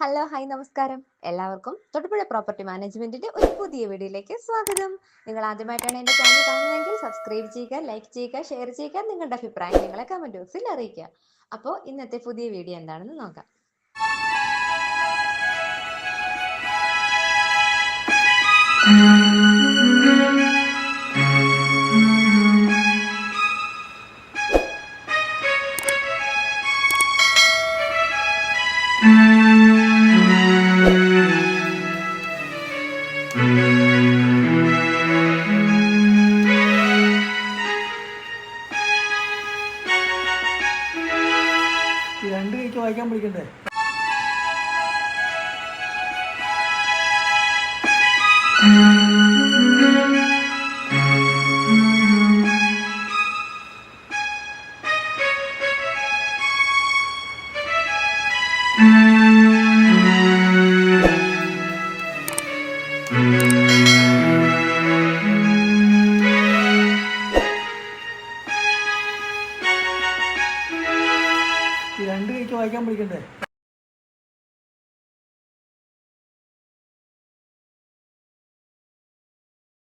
Hello, hi, നമസ്കാരം. എല്ലാവർക്കും Thodupuzha property മാനേജ്മെന്റിന്റെ ഒരു പുതിയ വീഡിയോയിലേക്ക് സ്വാഗതം. നിങ്ങൾ ആദ്യമായിട്ടാണ് എന്റെ ചാനൽ കാണുന്നതെങ്കിൽ സബ്സ്ക്രൈബ് ചെയ്യുക, ലൈക്ക് ചെയ്യുക, ഷെയർ ചെയ്യുക, നിങ്ങളുടെ അഭിപ്രായം നിങ്ങളെ കമന്റ് ബോക്സിൽ അറിയിക്കുക. അപ്പോൾ ഇന്നത്തെ പുതിയ വീഡിയോ എന്താണെന്ന് നോക്കാം. രണ്ട് കൈക്ക് വായിക്കാൻ പഠിക്കണ്ടേ? രണ്ട് കൈക്ക് വായിക്കാൻ പഠിക്കണ്ടേ?